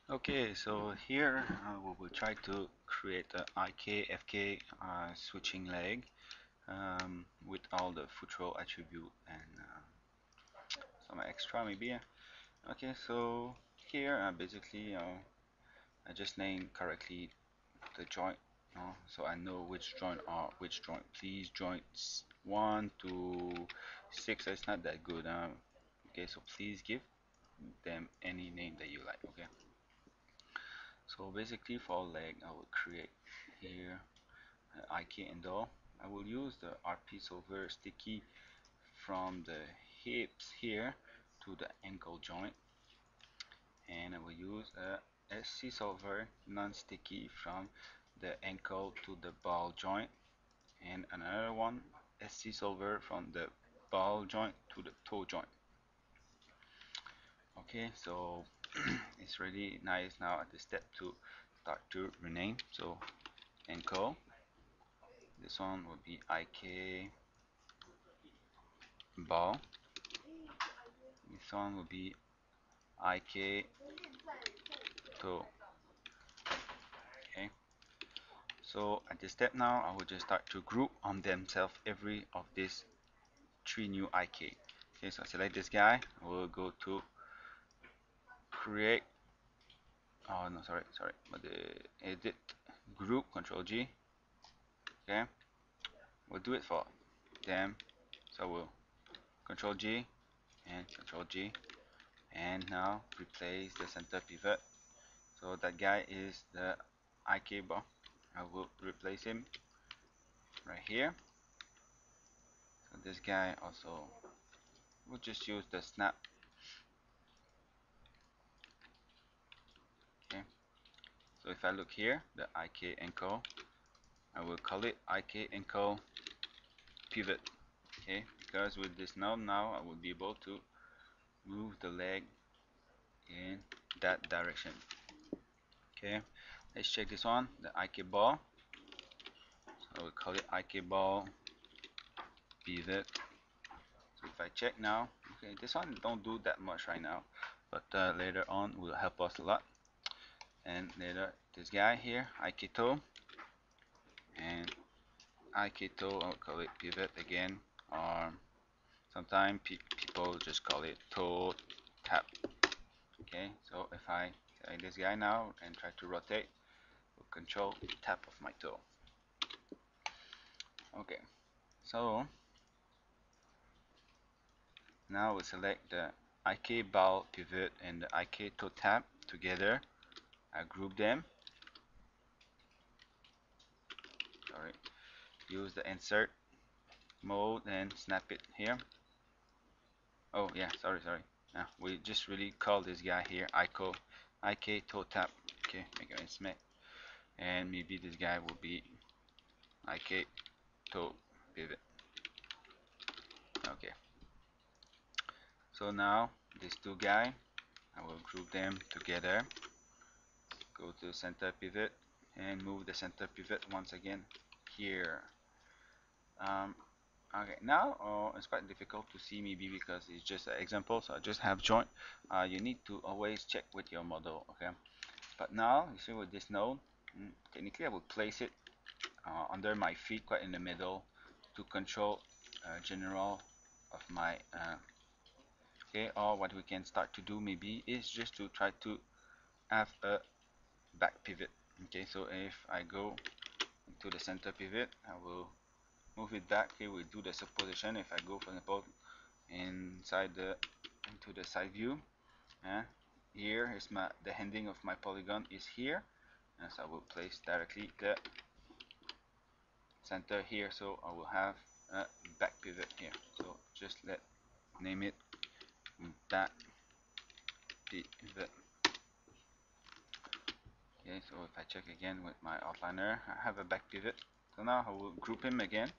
Okay, so here we will try to create a IK-FK switching leg with all the foot roll attribute and some extra maybe. Okay, so here basically I just named correctly the joint, so I know which joint are which joint. Please joints 1 to 6. It's not that good. Okay, so please give them any name that you like. Okay. So basically for leg, I will create here IK Endo. I will use the RP Solver sticky from the hips here to the ankle joint, and I will use a SC Solver non-sticky from the ankle to the ball joint, and another one SC Solver from the ball joint to the toe joint. Okay, so it's really nice now at the step to start to rename. So ankle. This one will be IK ball. This one will be IK toe. Okay. So at this step now, I will just start to group on themselves every of these three new IK. Okay, so I select this guy. I will go to create. Oh no, sorry. But the edit group, Control G. Okay. We'll do it for them. So we'll Control G and Control G, and now replace the center pivot. So that guy is the IK bar. I will replace him right here. So this guy also, we'll just use the snap. Okay. So if I look here, the IK ankle, I will call it IK ankle pivot. Okay, because with this node now, I will be able to move the leg in that direction. Okay, let's check this one, the IK ball. So we call it IK ball pivot. So if I check now, okay, this one don't do that much right now, but later on will help us a lot. And later this guy here, IK toe, and IK toe, I'll call it pivot again, or sometimes people just call it toe tap. Okay, so if I select this guy now and try to rotate, we'll control tap of my toe. Okay, so now we select the IK ball pivot and the IK toe tap together. I group them. Sorry. Use the insert mode and snap it here. Oh yeah, sorry. We just really call this guy here IK toe tap. Okay, make it snap. And maybe this guy will be IK toe pivot. Okay. So now these two guys, I will group them together. Go to center pivot and move the center pivot once again here. Okay, now it's quite difficult to see maybe because it's just an example, so I just have joint. You need to always check with your model, okay? But now, you see with this node, technically I would place it under my feet, quite in the middle, to control general of my, okay, or what we can start to do maybe is just to try to have a back pivot. Okay, so if I go into the center pivot, I will move it back. Here we do the supposition. If I go, for example, inside into the side view, here is the ending of my polygon is here, and so I will place directly the center here, so I will have a back pivot here. So just name it back pivot. Okay, so if I check again with my outliner, I have a back pivot. So now I will group him again.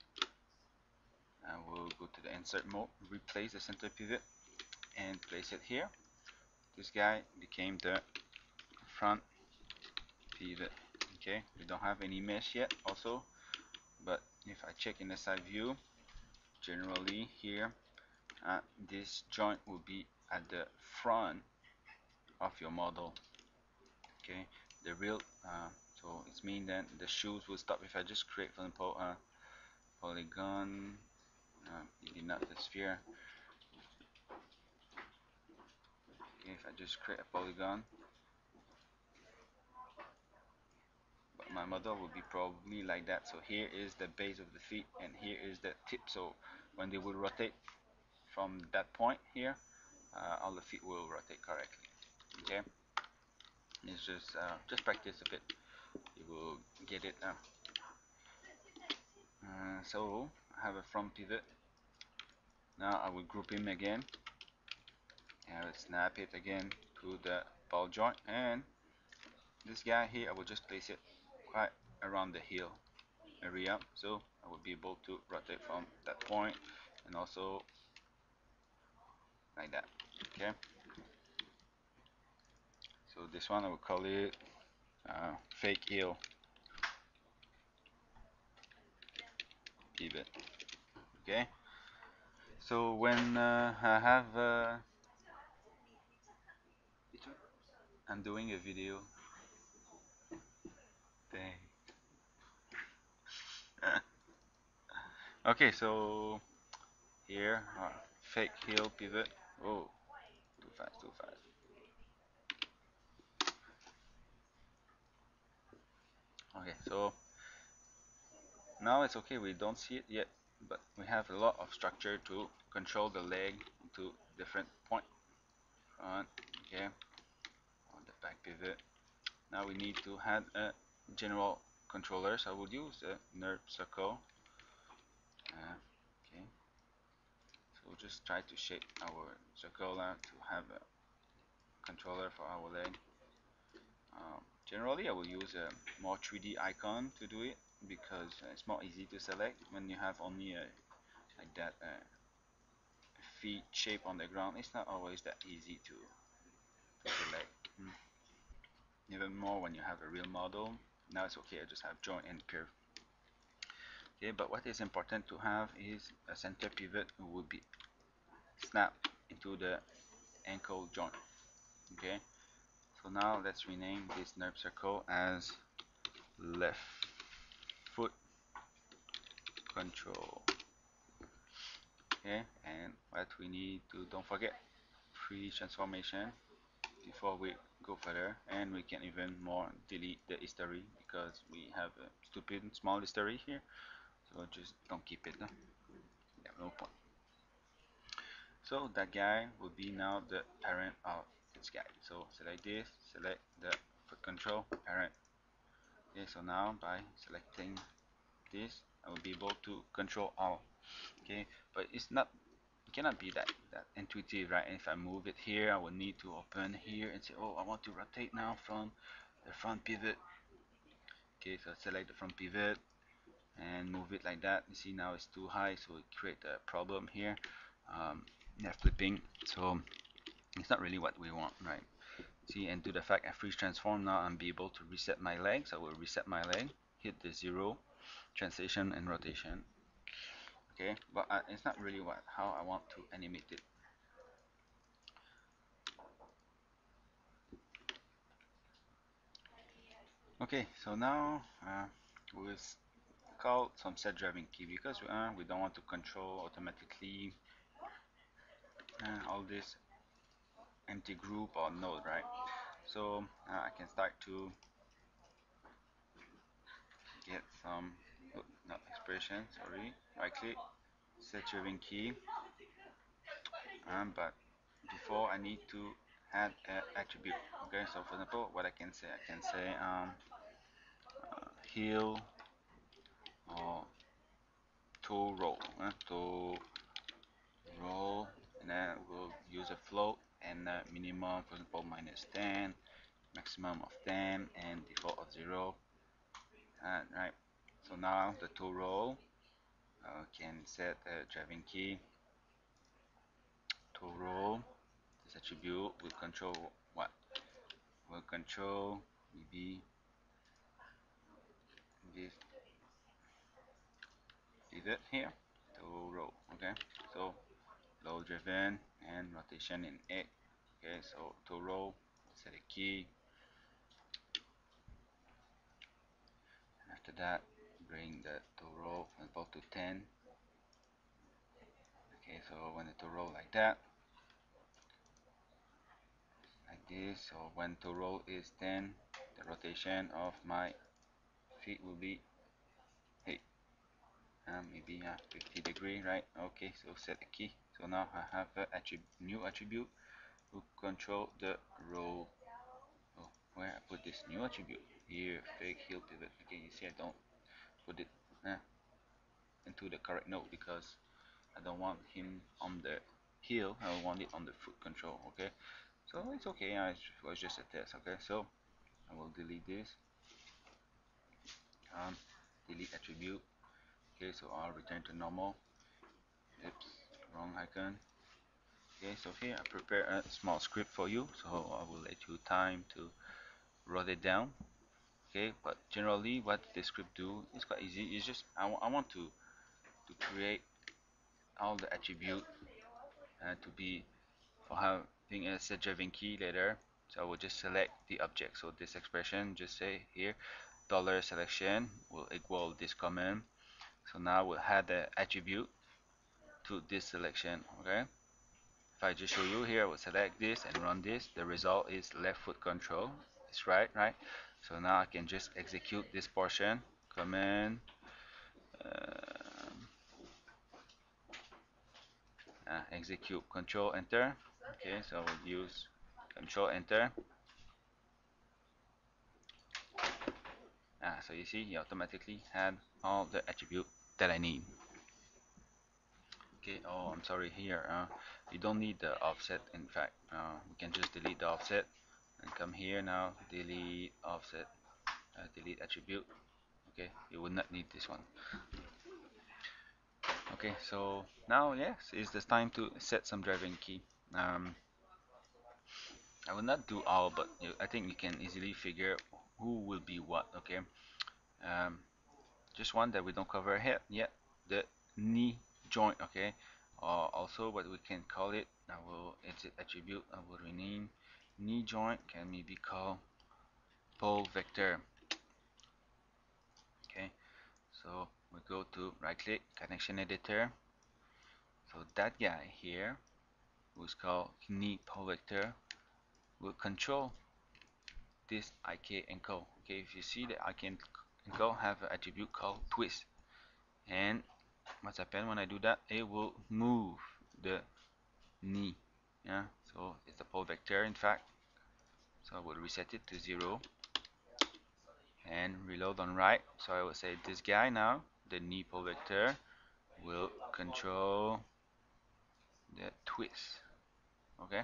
I will go to the insert mode, replace the center pivot, and place it here. This guy became the front pivot. Okay, we don't have any mesh yet also, but if I check in the side view, generally here, this joint will be at the front of your model. Okay, the real so it's mean that the shoes will stop if I just create, for example, a polygon. Not the sphere. Okay, if I just create a polygon, but my model will be probably like that. So here is the base of the feet, and here is the tip. So when they will rotate from that point here, all the feet will rotate correctly. Okay, it's just practice a bit. You will get it now. So I have a front pivot. Now I will group him again. And I will snap it again to the ball joint, and this guy here I will just place it quite around the heel area, so I will be able to rotate from that point and also like that. Okay, so this one I will call it fake heel pivot. Okay, so when I have I'm doing a video. Dang. Okay, so here fake heel pivot. Oh, too fast, too fast. Okay, so now it's okay, we don't see it yet, but we have a lot of structure to control the leg to different point. Front, okay, on the back pivot. Now we need to add a general controller, so I will use the NURB circle. Okay, so we'll just try to shape our circle to have a controller for our leg. Generally, I will use a more 3D icon to do it because it's more easy to select when you have only a like that feet shape on the ground. It's not always that easy to select. Even more when you have a real model. Now it's okay, I just have joint and curve. Okay, but what is important to have is a center pivot who will be snapped into the ankle joint. Okay, so now let's rename this NURB circle as left foot control. Okay, and what we need to, don't forget, free transformation before we go further, and we can even more delete the history because we have a stupid small history here, so just don't keep it. Yeah, no point. So that guy will be now the parent of this guy. So select this, select the foot control parent. Okay, so now by selecting this, I will be able to control all. Okay, but it's not, it cannot be that intuitive, right? If I move it here, I will need to open here and say, oh, I want to rotate now from the front pivot. Okay, so select the front pivot and move it like that. You see now it's too high, so it create a problem here. They're flipping, so it's not really what we want, right? See, and to the fact I freeze transform, now I'm be able to reset my legs. I will reset my leg, hit the 0, translation and rotation. Okay, but it's not really what how I want to animate it. Okay, so now we'll call some set driving key because we don't want to control automatically all this empty group or node, right? So I can start to get some not expression, sorry, right click, set driving key, but before I need to add an attribute. Okay, so for example, what I can say heel or toe roll, toe roll, and then we'll use a float and minimum, for example, -10, maximum of 10, and default of 0. Right. So now the toe roll can set a driving key. Toe roll. This attribute will control what? Will control maybe this pivot here. Toe roll. Okay. So low driven and rotation in 8. Okay. So toe roll. Set a key. that, bring the to roll about to 10. Okay, so when it to roll like that, like this, so when to roll is 10, the rotation of my feet will be, hey, maybe 50 degree, right? Okay, so set the key. So now I have a new attribute to control the roll. Oh, where I put this new attribute? Here, fake heel pivot. Okay, you see I don't put it into the correct node because I don't want him on the heel. I want it on the foot control. Okay, so it's okay. It was just a test. Okay, so I will delete this. Um, delete attribute. Okay, so I'll return to normal. Oops, wrong icon. Okay, so here I prepare a small script for you, so I will let you time to write it down. Okay, but generally what this script do is quite easy. It's just I want to create all the attribute to be for having a set driving key later. So I will just select the object. So this expression, just say here dollar selection will equal this command. So now we'll add the attribute to this selection. Okay, if I just show you here, I will select this and run this. The result is left foot control. It's right? So now I can just execute this portion. Command execute, control enter. Okay, so I will use control enter. So you see, you automatically had all the attribute that I need. Okay, oh, I'm sorry here. You don't need the offset. In fact, we can just delete the offset and come here now. Delete offset, delete attribute. Okay, you would not need this one. Okay, so now yes, it's the time to set some driving key. I will not do all, but I think you can easily figure who will be what. Okay, um, just one that we don't cover here yet, the knee joint. Okay, also what we can call it, I will exit attribute, I will rename knee joint, can maybe call pole vector. Okay, so we go to right click connection editor. So that guy here, who's called knee pole vector, will control this IK and co. Okay, if you see the IK and co have an attribute called twist, and what's happened when I do that, it will move the knee. Yeah, so it's a pole vector in fact. So I will reset it to 0 and reload on right. So I will say this guy now, the knee pole vector, will control the twist. Okay,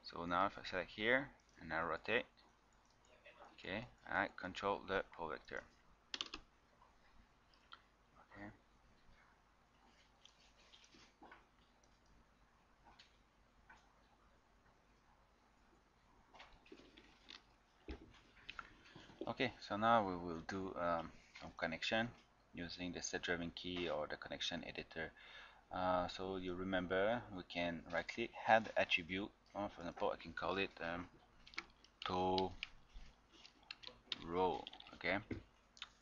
so now if I select here and I rotate, okay, I control the pole vector. Okay. Okay, so now we will do some connection using the set driving key or the connection editor. So you remember we can right click, add attribute. For example, I can call it to row. Okay,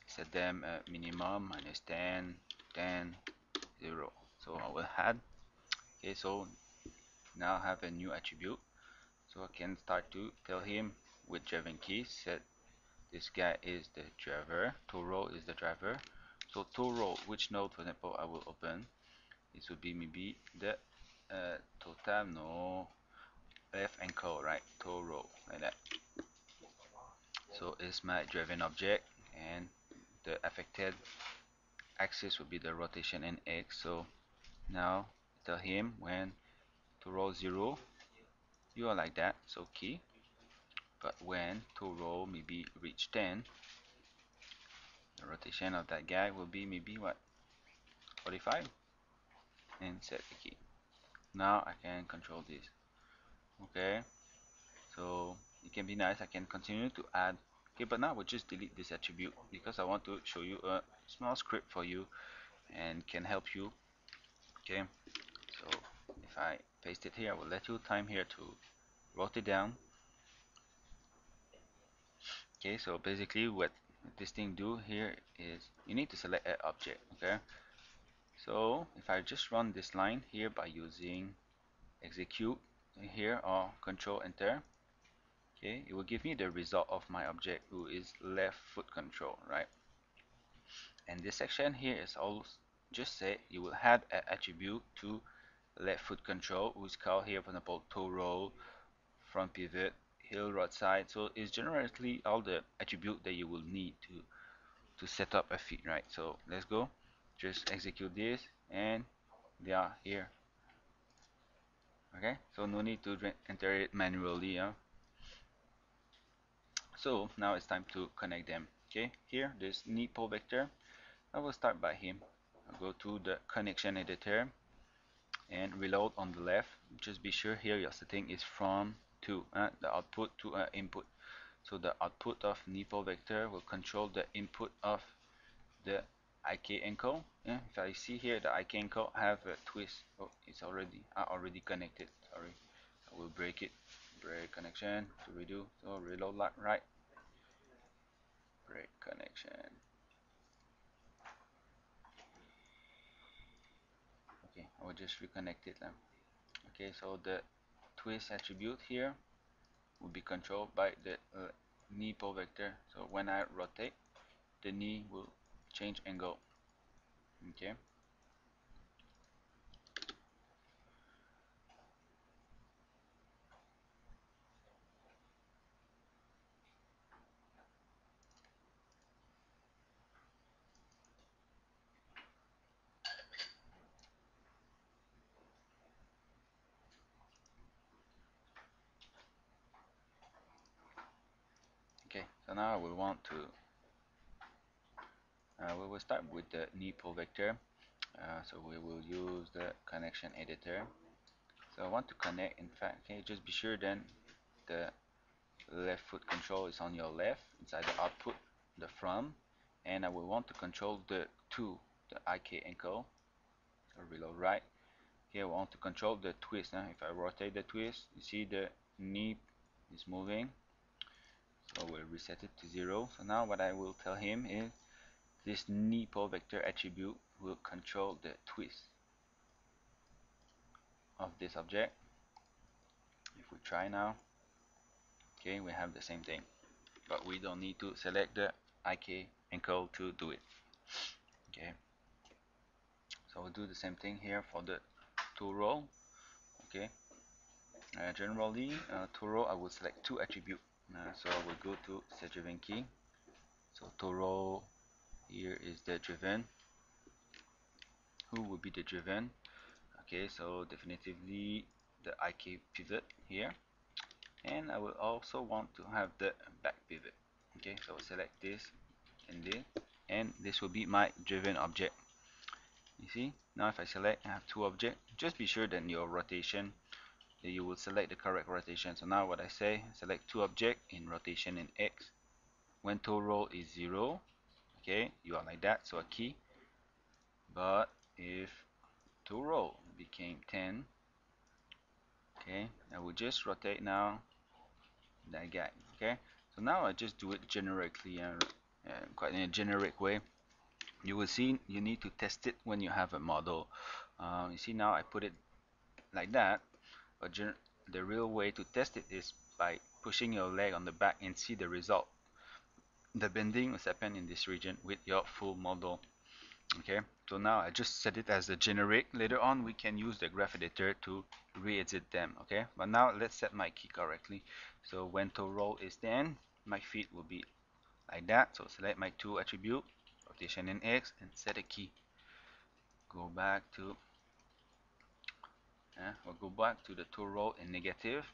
set them minimum -10, 10, 0. So I will add. Okay, so now I have a new attribute. So I can start to tell him with driving key set this guy is the driver, to row is the driver. So to row, which node for example I will open? This would be maybe the total no left and co, right? To row like that. So it's my driven object, and the affected axis would be the rotation in X. So now tell him when to roll 0, you are like that, so key. But when to roll maybe reach 10, the rotation of that guy will be maybe what, 45, and set the key. Now I can control this. Okay, so it can be nice. I can continue to add. Okay, but now we'll just delete this attribute because I want to show you a small script for you and can help you. Okay, so if I paste it here, I will let you time here to write it down. Okay, so basically what what this thing do here is you need to select an object. Okay, so if I just run this line here by using execute here or control enter, okay, it will give me the result of my object who is left foot control, right? And this section here is all just say you will add an attribute to left foot control, who is called here, for example, toe roll, front pivot, heel roadside. So it's generally all the attribute that you will need to set up a feed, right? So let's go, just execute this, and they are here. Okay, so no need to enter it manually. So now it's time to connect them. Okay, here this knee pole vector. I will start by him. I'll go to the connection editor and reload on the left. Just be sure here your setting is from to the output to input. So the output of knee pole vector will control the input of the IK ankle. Yeah, if I see here the IK ankle have a twist. Oh, it's already connected. Sorry, I will break it. Break connection to redo. So reload right. Break connection. Okay, I will just reconnect it now. Okay, so the twist attribute here will be controlled by the knee pole vector. So when I rotate, the knee will change angle. Okay. Okay. So now we want to we will start with the knee pole vector. So we will use the connection editor. So I want to connect. In fact, okay, just be sure then the left foot control is on your left inside the output, the from, and I will want to control the IK ankle. So reload right. Here I want to control the twist. If I rotate the twist, you see the knee is moving. So we'll reset it to 0. So now what I will tell him is this knee pole vector attribute will control the twist of this object. If we try now, okay, we have the same thing, but we don't need to select the IK ankle to do it. Okay, so we'll do the same thing here for the toe roll. Okay, generally toe roll I will select two attributes. So I will go to set driven key. So toe roll here is the driven. Who will be the driven? Okay, so definitively the IK pivot here, and I will also want to have the back pivot. Okay, so select this and this, and this will be my driven object. You see, now if I select, I have two objects. Just be sure that your rotation, that you will select the correct rotation. So now what I say, select two objects in rotation in X. When toe roll is 0, okay, you are like that, so a key. But if toe roll became 10, okay, I will just rotate now that guy. Okay, so now I just do it generically, quite in a generic way. You will see you need to test it when you have a model. You see now I put it like that, but the real way to test it is by pushing your leg on the back and see the result. The bending will happen in this region with your full model. Okay, so now I just set it as a generic. Later on we can use the graph editor to re-edit them. Okay, but now let's set my key correctly. So when toe roll is 10, my feet will be like that. So select my two attribute, rotation in X, and set a key. Go back to we'll go back to the toe roll in negative.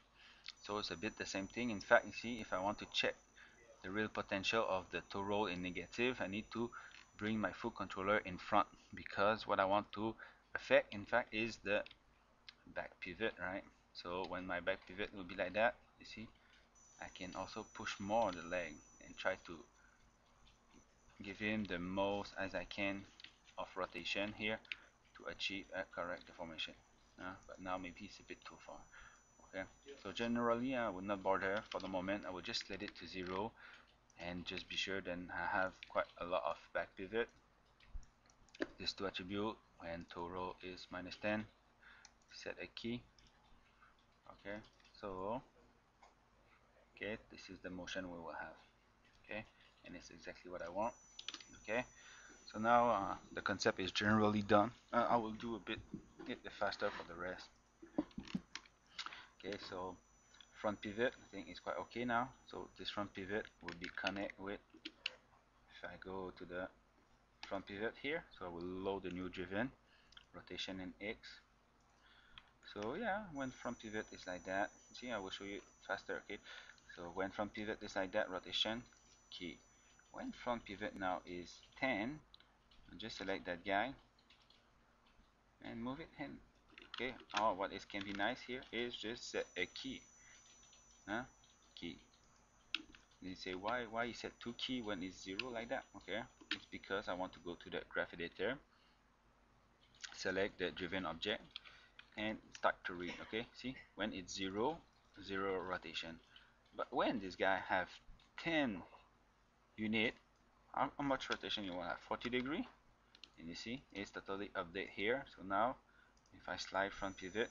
So it's a bit the same thing. In fact, you see, if I want to check the real potential of the toe roll in negative, I need to bring my foot controller in front, because what I want to affect in fact is the back pivot, right? So when my back pivot will be like that, you see, I can also push more the leg and try to give him the most as I can of rotation here to achieve a correct deformation. But now maybe it's a bit too far. Okay, so generally I would not bother for the moment. I will just set it to 0, and just be sure then I have quite a lot of back pivot. These two attribute, when toe roll is -10, set a key. Okay, so okay, this is the motion we will have. Okay, and it's exactly what I want. Okay, so now the concept is generally done. I will do a bit faster for the rest. Okay, so front pivot I think is quite okay now. So this front pivot will be connect with, if I go to the front pivot here, so I will load the new driven rotation in X. So yeah, when front pivot is like that, see, I will show you faster. Okay, so when front pivot is like that, rotation key. When front pivot now is 10, just select that guy and move it in. Okay, what is can be nice here is just set a key. Key. You say why you set 2 key when it's 0 like that? Okay, it's because I want to go to the graph editor, select the driven object, and start to read. Okay, see, when it's 0 rotation, but when this guy have 10 unit, how much rotation you want to have? 40 degree, and you see it's totally update here. So now if I slide front pivot,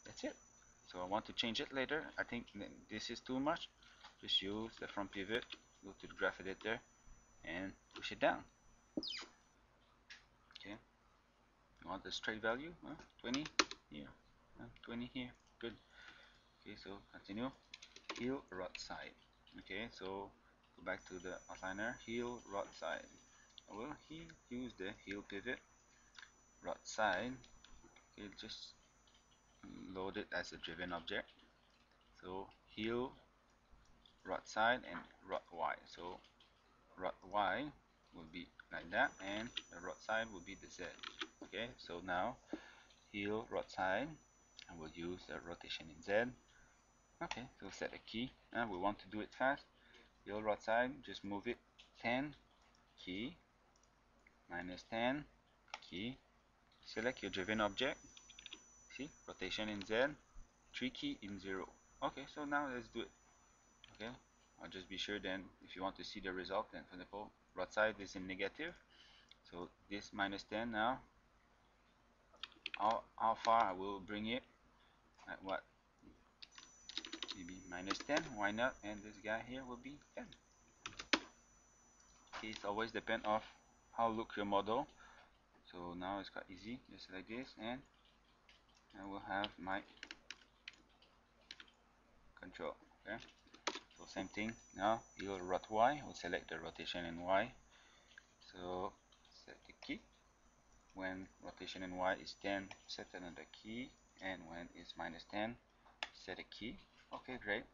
that's it. So I want to change it later. I think this is too much. Just use the front pivot, go to the graph editor and push it down. Okay, you want the straight value, 20 here, 20 here, good. Okay, so continue, heel rod side. Okay, so go back to the outliner, heel rod side. I will use the heel pivot rod side. Okay, just load it as a driven object. So heel rod side and rod Y. So rod Y will be like that, and the rod side will be the Z. Okay, so now heel rod side, I will use the rotation in Z. Okay, so set a key, and we want to do it fast. Heel rod side, just move it 10 key, -10 key. Select your driven object. See, rotation in Z, 3 key in 0. Okay, so now let's do it. Okay, I'll just be sure then if you want to see the result, then for example rod side is in negative, so this -10 now, how far I will bring it at what, maybe -10, why not, and this guy here will be 10. Okay, it's always depend of how look your model. So now it's quite easy, just like this, and I will have my control. Okay, so same thing now, heel rod Y, we'll select the rotation in Y. So set the key. When rotation in Y is 10, set another key, and when it's -10, set a key. Okay, great.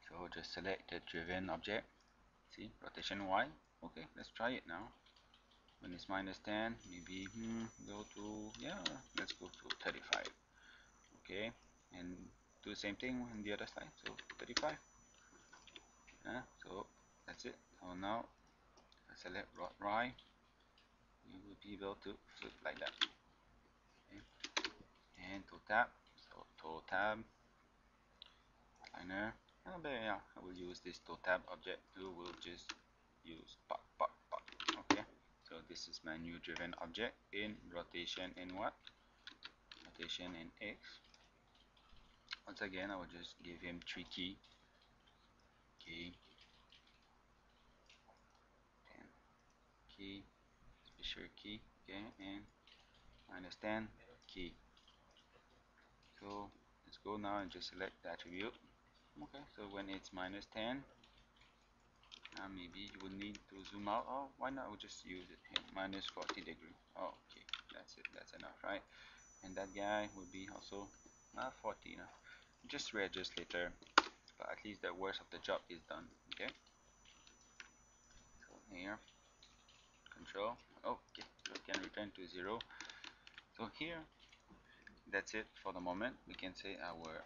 So just select the driven object. See, rotation Y. Okay, let's try it now. When it's -10, maybe go to, yeah, let's go to 35. Okay, and do the same thing on the other side. So 35. So that's it. So now I select rod Y. You will be able to flip like that. Okay. And toe tap. So toe tab. Liner. But yeah, I will use this toe tab object. We will just use pop pop pop. Okay. So this is my new driven object in rotation in what? Rotation in X. Once again, I will just give him 3 key. Key. 10 key. Special key. Okay, and -10 key. So let's go now and just select the attribute. Okay, so when it's -10, maybe you will need to zoom out. Oh, why not? We'll just use it here, -40 degree. Oh, okay, that's it. That's enough, right? And that guy will be also 40. Just readjust later, but at least the worst of the job is done. Okay. So here, control. Oh, okay, so it can return to 0. So here, that's it for the moment. We can say our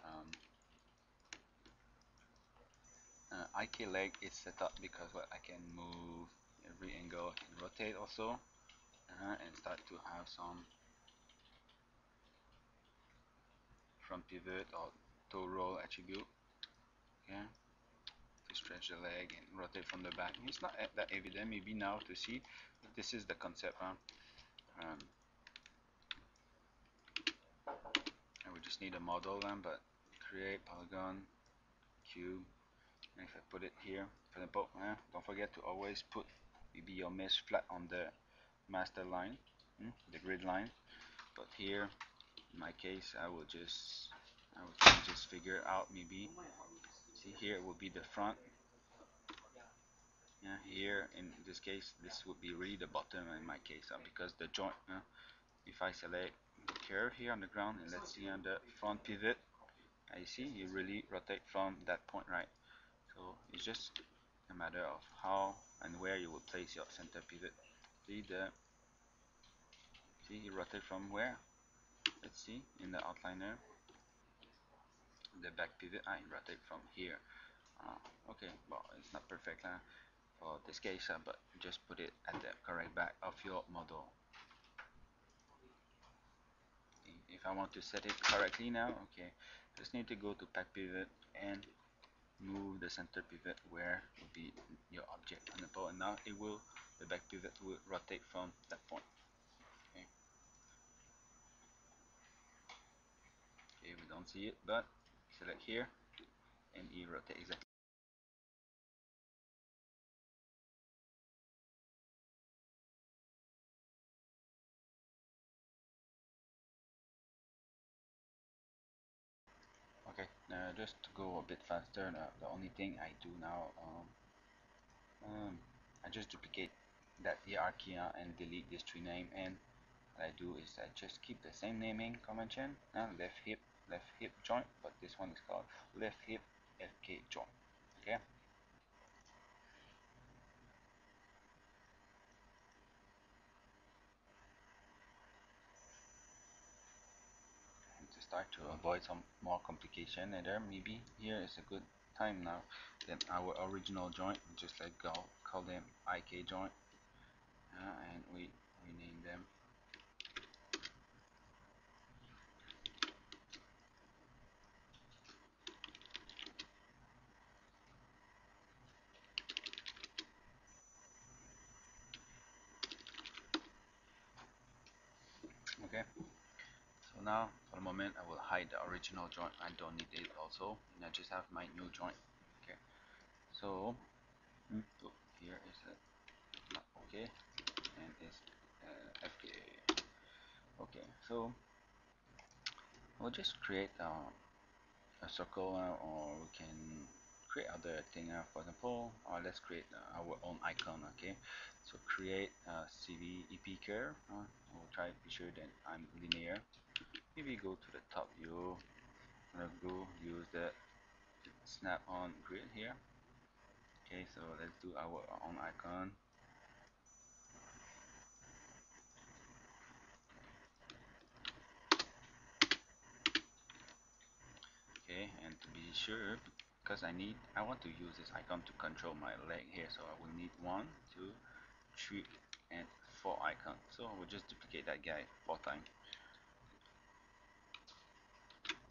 IK leg is set up because what I can move every angle, I can rotate also, and start to have some front pivot or toe roll attribute. Okay, stretch the leg and rotate from the back. It's not that evident maybe now to see, but this is the concept. Um, and we just need a model then, but create polygon, cube, and if I put it here, for example, don't forget to always put maybe your mesh flat on the master line, the grid line. But here, in my case, I will just figure out maybe. See here, it will be the front. Yeah, here in this case, this would be really the bottom in my case, because the joint. If I select the curve here on the ground and let's see on the front pivot, I see you really rotate from that point, right? So it's just a matter of how and where you will place your center pivot. See you rotate from where? Let's see in the outliner. The back pivot, I rotate from here. Okay, well it's not perfect for this case, but just put it at the correct back of your model. If I want to set it correctly now, okay, just need to go to back pivot and move the center pivot where will be your object on the pole, and now the back pivot will rotate from that point. Okay, okay, we don't see it, but select here and it rotate exactly. Okay, just to go a bit faster, the only thing I do now, I just duplicate that hierarchy and delete this tree name, and what I do is I just keep the same naming convention, left hip joint, but this one is called left hip FK joint. Okay. And to start to avoid some more complication, and there maybe here is a good time now. Then our original joint, just like call them IK joint, and we rename them. Okay. So now, for the moment, I will hide the original joint. I don't need it also, and I just have my new joint. Okay. So here is okay, and is FK. Okay. So we'll just create a circle, or we can create other thing. For example, let's create our own icon. Okay. So create a CV EP curve. We'll try to be sure that I'm linear. Maybe go to the top view. Go use the snap on grid here. Okay, so let's do our own icon. Okay, and to be sure, because I want to use this icon to control my leg here, so I will need 1, 2, 3, and 4 icons. So we'll just duplicate that guy 4 times.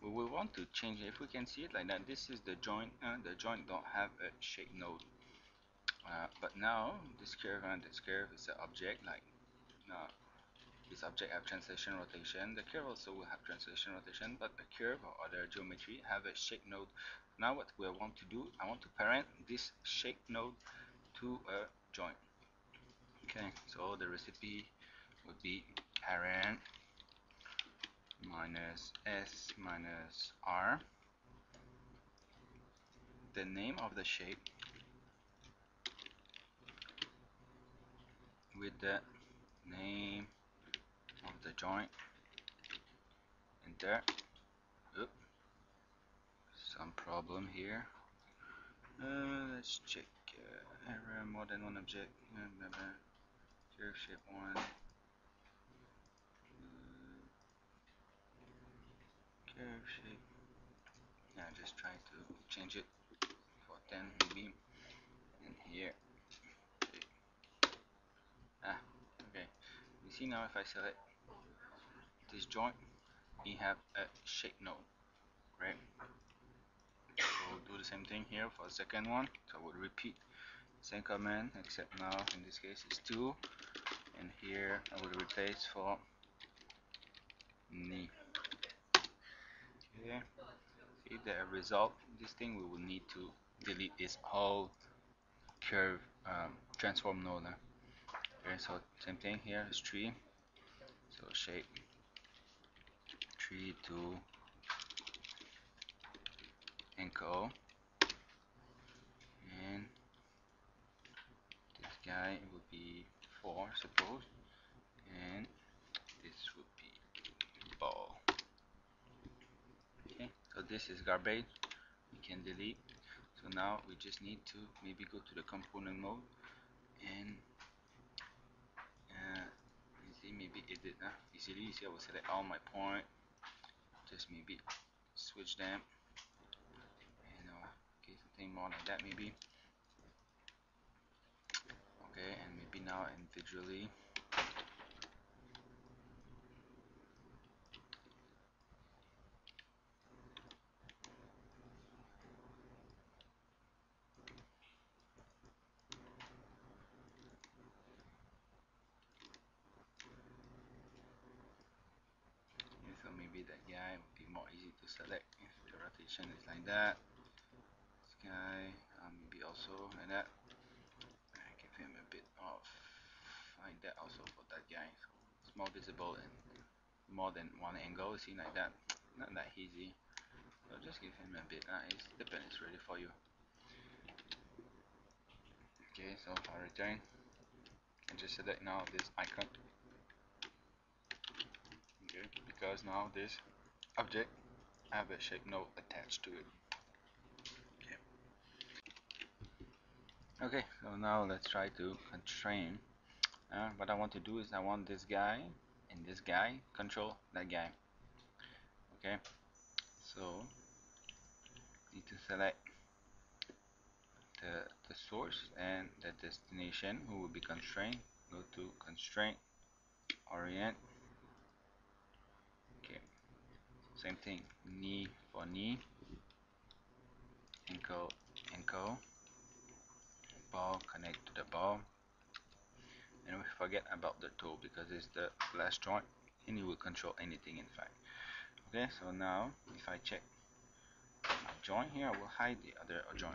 We will want to change it. If we can see it like that, this is the joint. The joint don't have a shape node, but now this curve and this curve is an object. Like uh, this object have translation rotation. The curve also will have translation rotation, but the curve or other geometry have a shape node. Now what we want to do, I want to parent this shape node to a joint. Okay, so the recipe would be parent minus s minus r, the name of the shape with the name of the joint. Enter. Oop, some problem here. Let's check error more than one object. Curve shape 1. Curve shape. Yeah, just try to change it for 10 maybe. And here. Okay. You see now if I select this joint, we have a shape node. Right? So we'll do the same thing here for the second one. So I would repeat same command, except now in this case it's 2, and here I will replace for ni. Okay, see the result. This thing we will need to delete this whole curve transform node. Okay, so same thing here is 3. So shape 3 to encode, and this guy will be 4, suppose, and this would be ball. Okay, so this is garbage, we can delete. So now we just need to maybe go to the component mode and you see, maybe edit easily. You see, I will select all my point, just maybe switch them, okay, something more like that maybe. Okay, and maybe now individually. Okay, so maybe that guy would be more easy to select if the rotation is like that. This guy, maybe also like that. I give him a bit of like that also for that guy, so it's more visible in more than one angle. See, like that, not that easy. So just give him a bit. It's depends really for you. Okay, so I return and just select now this icon. Okay, because now this object have a shape node attached to it. Okay, so now let's try to constrain. What I want to do is I want this guy and this guy control that guy. Okay, so need to select the source and the destination who will be constrained. Go to constraint, orient. Okay, same thing. Ni for ni, encode, encode. Ball connect to the ball, and we forget about the toe because it's the last joint and it will control anything in fact. Okay, so now if I check my joint here, I will hide the other joint.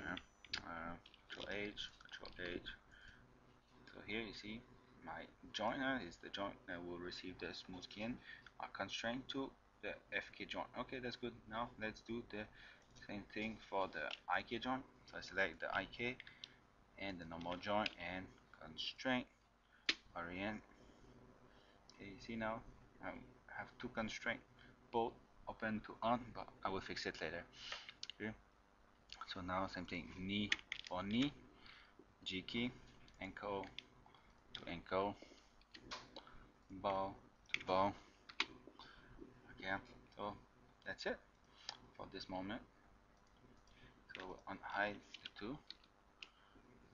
Control H, Control H. So here you see my joint is the joint that will receive the smooth skin constraint to the FK joint. Okay, that's good. Now let's do the same thing for the IK joint. So I select the IK and the normal joint and constraint, orient. Okay, you see now I have two constraints, both open to on, but I will fix it later. Okay, so now same thing, ni for ni, G key, encode to encode, ball to ball. Okay, so that's it for this moment. So we'll unhide the two.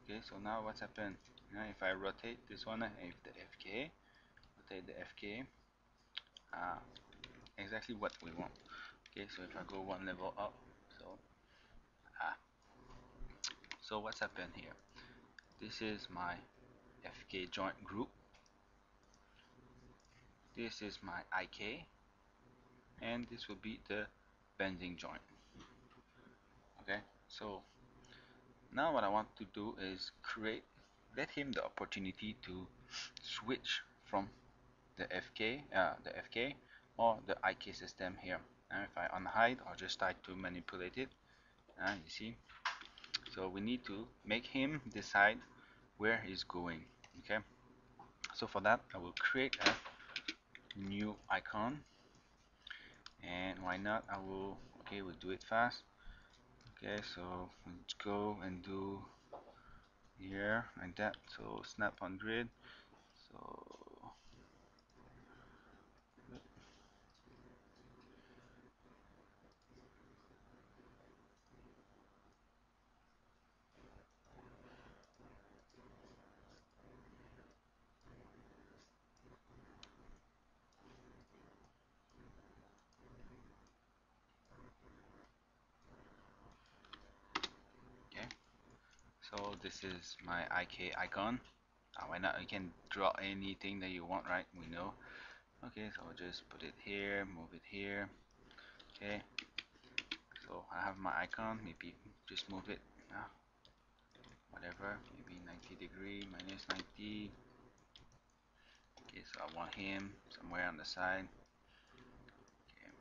Okay, so now what's happened? Now if I rotate this one, if the FK, rotate the FK, exactly what we want. Okay, so if I go one level up, so ah, so what's happened here? This is my FK joint group. This is my IK, and this will be the bending joint. Okay, so now what I want to do is let him the opportunity to switch from the FK or the IK system here. And if I unhide or just try to manipulate it, you see, so we need to make him decide where he's going. Okay, so for that I will create a new icon, and why not, okay, we'll do it fast. Okay, so let's go and do here like that. So snap on grid. So So this is my IK icon. Why not? You can draw anything that you want, right? We know. Okay, so I'll just put it here, move it here. Okay, so I have my icon. Maybe just move it. Whatever. Maybe 90 degree minus 90. Okay, so I want him somewhere on the side. Okay,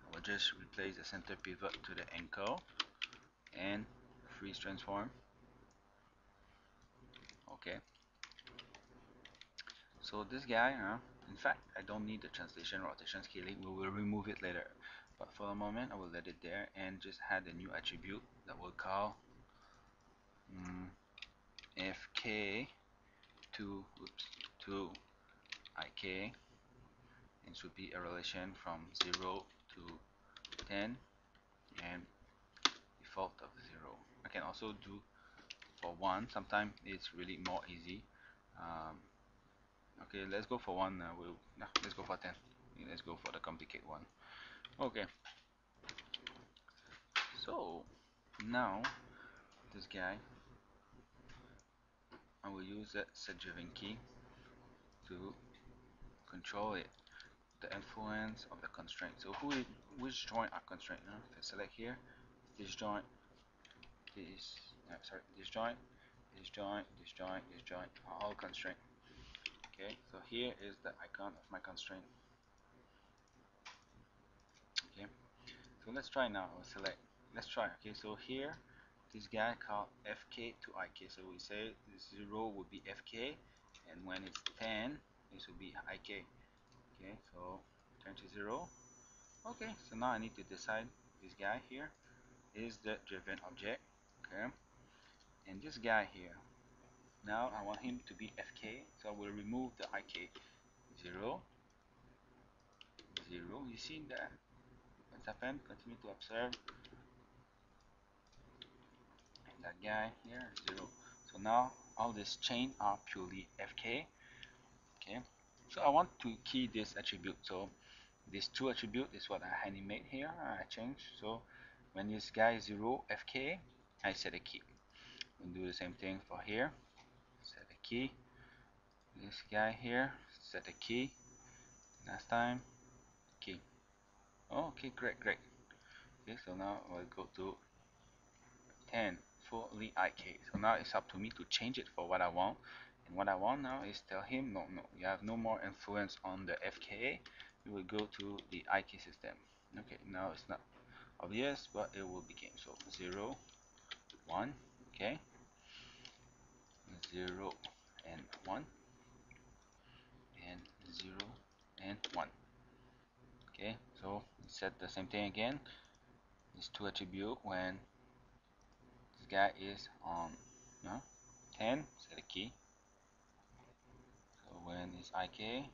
I will just replace the center pivot to the ankle and freeze transform. Okay, so this guy, in fact, I don't need the translation rotation scaling. We will remove it later. But for the moment, I will let it there and just add a new attribute that we'll call fk to ik, and should be a relation from 0 to 10 and default of 0. I can also do for 1. Sometimes it's really more easy. Okay, let's go for 1. Let's go for 10. Let's go for the complicated one. Okay, so now this guy, I will use that set driven key to control it, the influence of the constraint. So which joint are constraint? If I select here, this joint, this joint, this joint, this joint, this joint are all constraint. Okay, so here is the icon of my constraint. Okay, so let's try now. We'll select. Let's try. Okay, so here, this guy called fk to ik. So we say 0 would be fk, and when it's 10, this will be ik. Okay, so turn to 0. Okay, so now I need to decide this guy here is the driven object. Okay, and this guy here, now I want him to be fk, so I will remove the ik. 0, 0. You see that? What's happened? Continue to observe. And that guy here, 0. So now all this chain are purely fk. Okay, so I want to key this attribute. So this two attribute is what I animate here. I change. So when this guy is 0 fk, I set a key. We'll do the same thing for here. Set a key. This guy here, set a key. Last time, key. Oh, okay, great. Okay, so now we'll go to 10 fully IK. So now it's up to me to change it for what I want. And what I want now is tell him, no, you have no more influence on the FKA. You will go to the IK system. Okay, now it's not obvious, but it will become. So 0, 1, okay, 0 and 1, and 0 and 1. Okay, so set the same thing again. These two attribute when this guy is on 10, set a key. So when it's IK,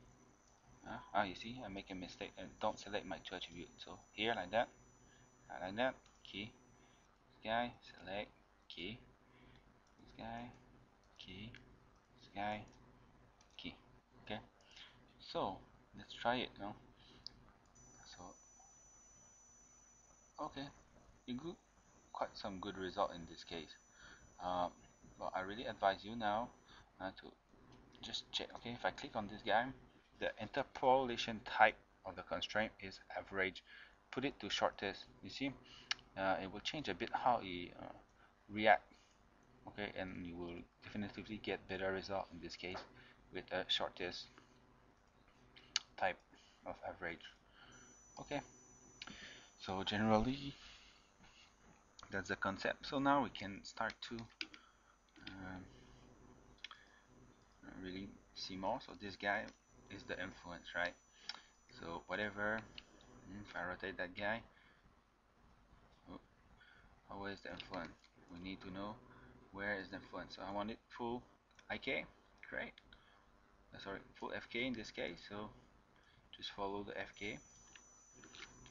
you see, I make a mistake and don't select my two attributes. So here, like that, key. This guy, select, key. This guy, key. This guy, key. Okay. So let's try it now. So okay, you got quite some good result in this case. But I really advise you now to just check. Okay, if I click on this guy, the interpolation type of the constraint is average. Put it to shortest. You see, it will change a bit how it react. Okay, and you will definitively get better result in this case with the shortest type of average. Okay, so generally that's the concept. So now we can start to um, really see more. So this guy is the influence, right? So whatever, if I rotate that guy, where is the influence? We need to know where is the influence. So I want it full IK, great. Sorry, full FK in this case. So just follow the FK.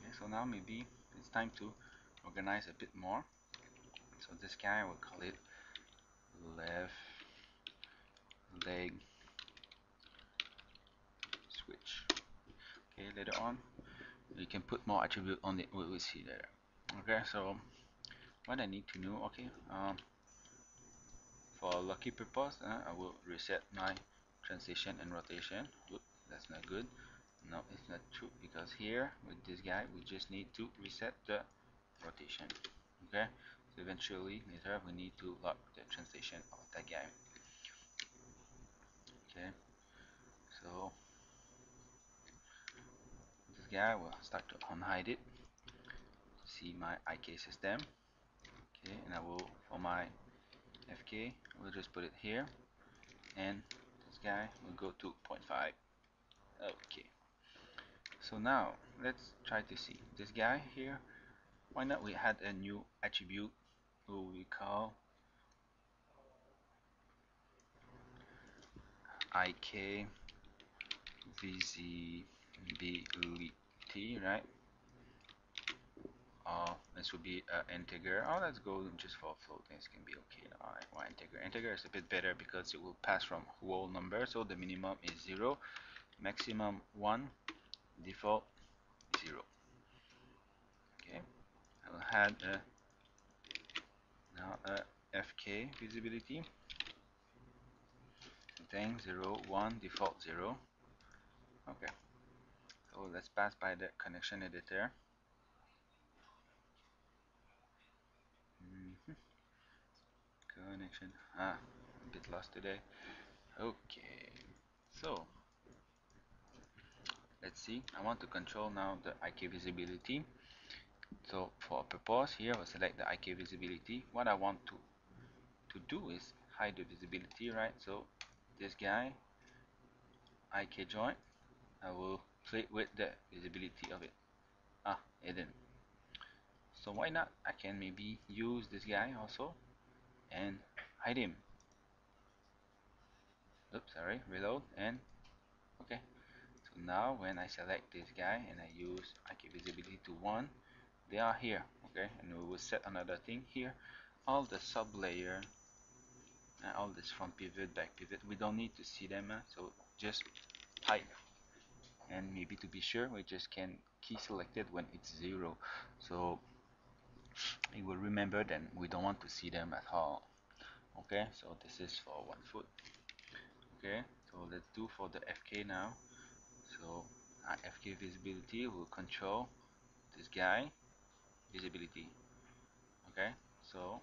Okay, so now maybe it's time to organize a bit more. So this guy, we'll call it left leg switch. Okay, later on you can put more attribute on it. We'll see later. Okay, so what I need to know. Okay, For lucky purpose, I will reset my transition and rotation. Oop, that's not good. No, it's not true because here with this guy we just need to reset the rotation. Okay, so eventually later we need to lock the transition of that guy. Okay, so this guy will start to unhide it. See my IK system. Okay, and I will for my FK we'll just put it here, and this guy will go to 0.5. Okay, so now let's try to see this guy here. Why not we had a new attribute who we call IK visibility, right? This would be integer. Oh, let's go just for float. This can be okay. Alright, why integer? Integer is a bit better because it will pass from whole number. So the minimum is 0, maximum 1, default 0. Okay, I will add now a FK visibility. Thing 0, 1, default 0. Okay, so let's pass by the connection editor. Mhm. Connection. A bit lost today. Okay, so let's see. I want to control now the IK visibility. So for purpose here, I'll select the IK visibility. What I want to do is hide the visibility, right? So this guy, IK joint, I will play with the visibility of it. Ah, hidden. So why not? I can maybe use this guy also and hide him. Oops, sorry, reload and okay. So now when I select this guy and I use IK visibility to 1, they are here, okay? And we will set another thing here. All the sub layer and all this front pivot, back pivot, we don't need to see them, so just hide. And maybe to be sure, we just can key selected when it's 0. So it will remember then we don't want to see them at all. Okay, so this is for 1 foot. Okay, so let's do for the FK now. So our FK visibility will control this guy visibility. Okay, so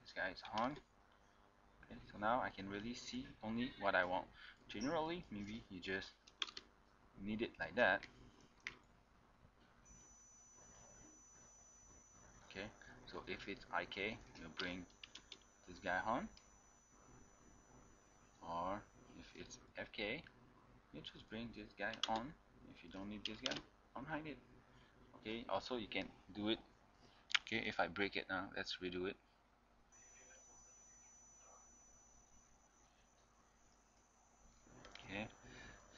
this guy is on. Okay, so now I can really see only what I want. Generally, maybe you just need it like that. Okay, so if it's IK, you bring this guy on, or if it's FK, you just bring this guy on. If you don't need this guy, unhide it. Okay, also you can do it. Okay, if I break it now, let's redo it. Okay,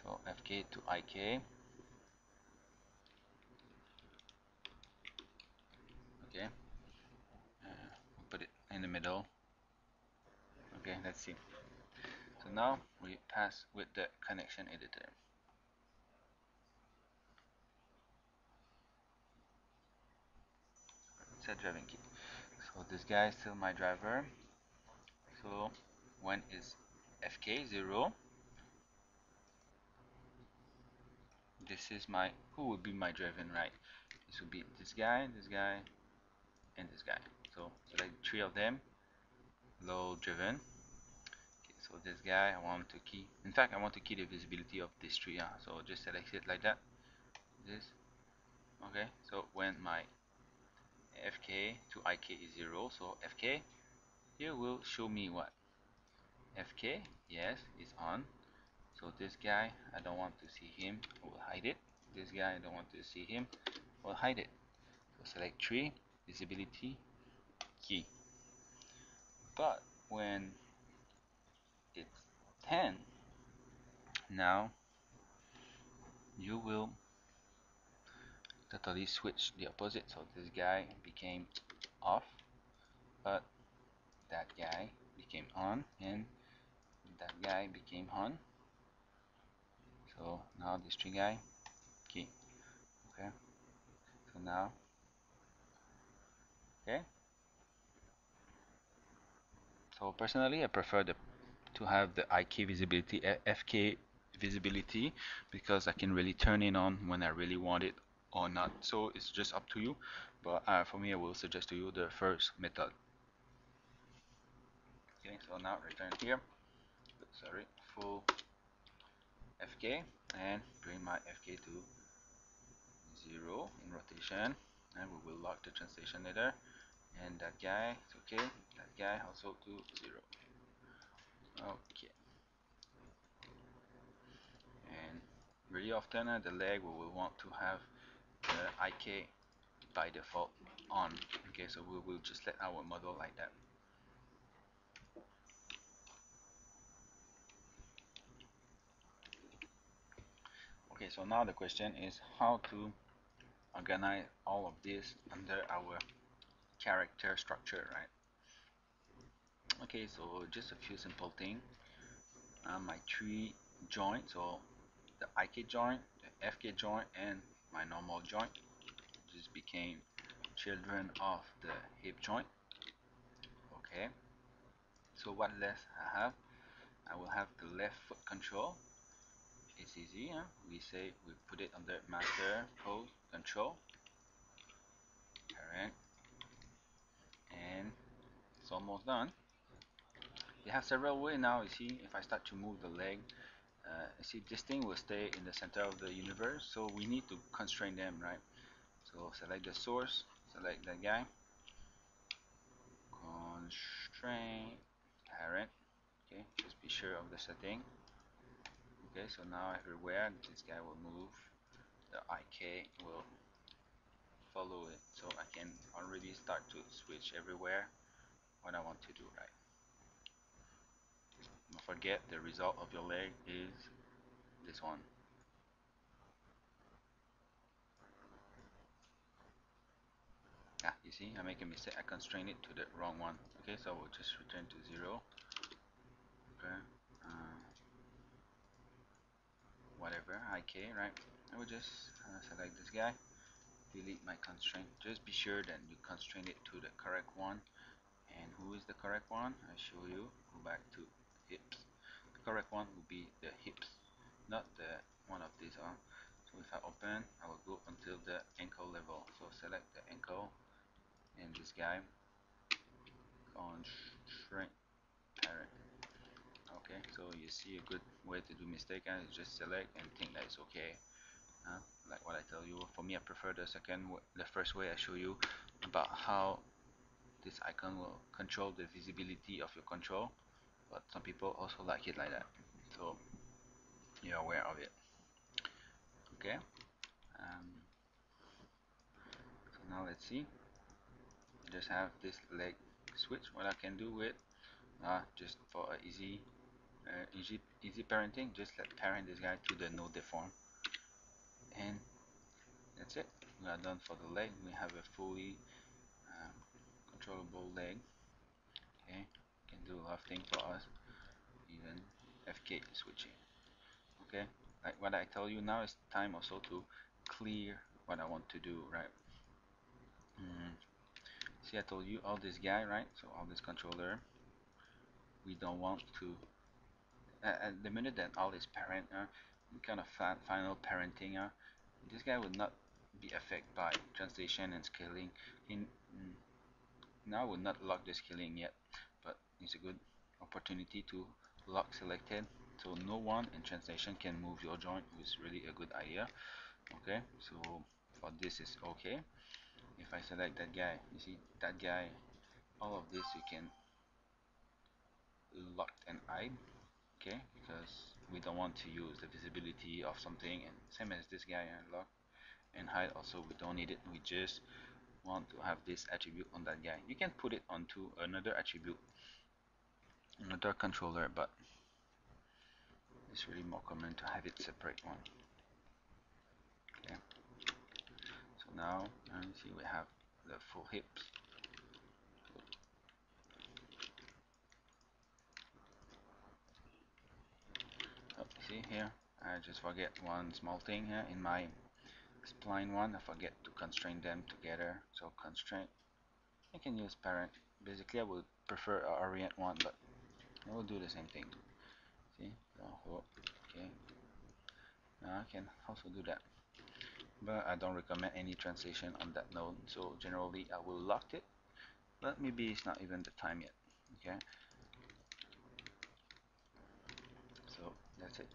so FK to IK. Okay, put it in the middle. Okay, let's see. So now we pass with the connection editor. Set driving key. So this guy is still my driver. So when is FK 0, this is my who would be my driven, right? This would be this guy, and this guy. So select 3 of them, low driven. Okay, so this guy I want to key. In fact, I want to key the visibility of this tree. So just select it like that. This. Okay. So when my FK to IK is 0, so FK here will show me what FK. Yes, is on. So this guy, I don't want to see him, I will hide it. This guy, I don't want to see him, I will hide it. So select 3, visibility, key. But when it's 10, now you will totally switch the opposite. So this guy became off, but that guy became on, and that guy became on. So now this 3 guy, key. Okay, so now, okay, So personally, I prefer to have the IK visibility, FK visibility, because I can really turn it on when I really want it or not. So it's just up to you. But for me, I will suggest to you the first method. Okay, so now return here. Sorry, full FK and bring my FK to 0 in rotation, and we will lock the translation later. And that guy, it's okay. That guy also to 0. Okay. And really often the leg we will want to have the IK by default on. Okay, so we will just let our model like that. Okay, so now the question is how to organize all of this under our character structure, right? Okay, so just a few simple things. My three joints, so the IK joint, the FK joint, and my normal joint just became children of the hip joint. Okay, so what left I have? I will have the left foot control. It's easy, huh? We say we put it under master pose control, parent, and it's almost done. You have several ways now. You see, if I start to move the leg, you see this thing will stay in the center of the universe. So we need to constrain them, right? So select the source, select that guy, constrain parent. Okay, just be sure of the setting. Okay, so now everywhere this guy will move, the IK will follow it, so I can already start to switch everywhere what I want to do, right? Don't forget the result of your leg is this one. Ah, you see, I make a mistake. I constrain it to the wrong one. Okay, so we'll just return to 0. Okay, whatever, IK, right? I will just select this guy, delete my constraint. Just be sure that you constrain it to the correct one. And who is the correct one? I show you. Go back to hips. The correct one will be the hips, not the one of these. So if I open, I will go until the ankle level. So select the ankle and this guy, constraint parent. Okay, so you see a good way to do mistake, and just select and think that it's okay. Like what I tell you, for me I prefer the first way I show you about how this icon will control the visibility of your control, but some people also like it like that, so you're aware of it. Okay, um, so now let's see. Just have this leg switch. What I can do with just for easy parenting, just let parent this guy to the no deform, and that's it. We are done for the leg. We have a fully um, controllable leg. Okay, can do a lot of things for us, even FK switching. Okay, like what I tell you now, is time also to clear what I want to do, right? mm. See, I told you all this guy, right? So all this controller, we don't want to at the minute that all is parent, kind of final parenting, this guy will not be affected by translation and scaling. In now will not lock the scaling yet, but it's a good opportunity to lock selected, so no one in translation can move your joint. It's really a good idea. Okay, so for this is okay. If I select that guy, you see that guy, all of this you can lock and hide. Okay, because we don't want to use the visibility of something, and same as this guy, lock and hide also, we don't need it. We just want to have this attribute on that guy. You can put it onto another attribute, another controller, but it's really more common to have it separate one. Okay, so now you see we have the full hips. Oh, see here, I just forget one small thing here in my spline one. I forget to constrain them together. So constraint, you can use parent basically I would prefer a orient one, but I will do the same thing. See, okay, I can also do that, but I don't recommend any translation on that node. So generally I will lock it, but maybe it's not even the time yet. Okay, so that's it.